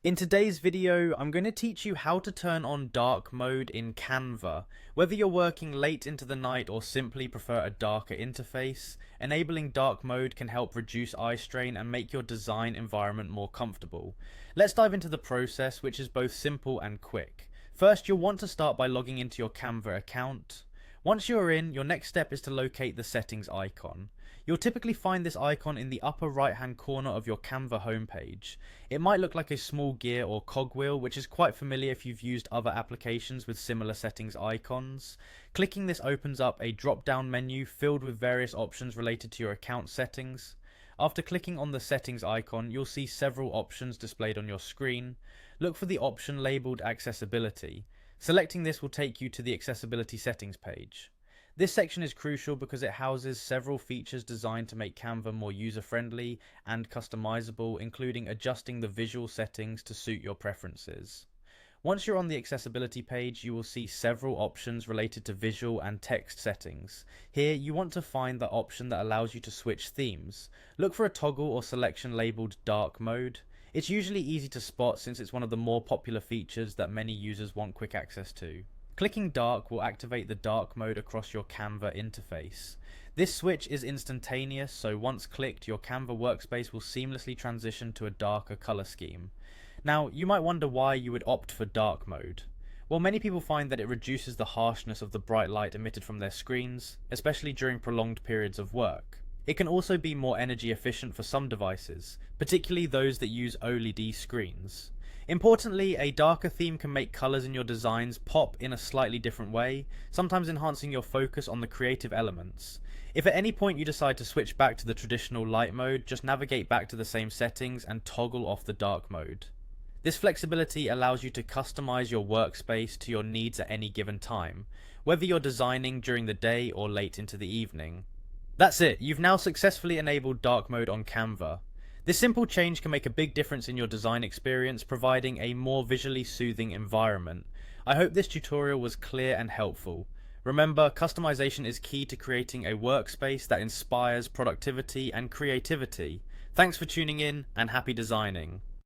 In today's video, I'm going to teach you how to turn on dark mode in Canva. Whether you're working late into the night or simply prefer a darker interface, enabling dark mode can help reduce eye strain and make your design environment more comfortable. Let's dive into the process, which is both simple and quick. First, you'll want to start by logging into your Canva account. Once you're in, your next step is to locate the settings icon. You'll typically find this icon in the upper right hand corner of your Canva homepage. It might look like a small gear or cogwheel, which is quite familiar if you've used other applications with similar settings icons. Clicking this opens up a drop down menu filled with various options related to your account settings. After clicking on the settings icon, you'll see several options displayed on your screen. Look for the option labelled accessibility. Selecting this will take you to the accessibility settings page. This section is crucial because it houses several features designed to make Canva more user-friendly and customizable, including adjusting the visual settings to suit your preferences. Once you're on the accessibility page, you will see several options related to visual and text settings. Here, you want to find the option that allows you to switch themes. Look for a toggle or selection labeled dark mode. It's usually easy to spot since it's one of the more popular features that many users want quick access to. Clicking dark will activate the dark mode across your Canva interface. This switch is instantaneous, so once clicked, your Canva workspace will seamlessly transition to a darker color scheme. Now, you might wonder why you would opt for dark mode. Well, many people find that it reduces the harshness of the bright light emitted from their screens, especially during prolonged periods of work. It can also be more energy efficient for some devices, particularly those that use OLED screens. Importantly, a darker theme can make colours in your designs pop in a slightly different way, sometimes enhancing your focus on the creative elements. If at any point you decide to switch back to the traditional light mode, just navigate back to the same settings and toggle off the dark mode. This flexibility allows you to customize your workspace to your needs at any given time, whether you're designing during the day or late into the evening. That's it, you've now successfully enabled dark mode on Canva. This simple change can make a big difference in your design experience, providing a more visually soothing environment. I hope this tutorial was clear and helpful. Remember, customization is key to creating a workspace that inspires productivity and creativity. Thanks for tuning in, and happy designing.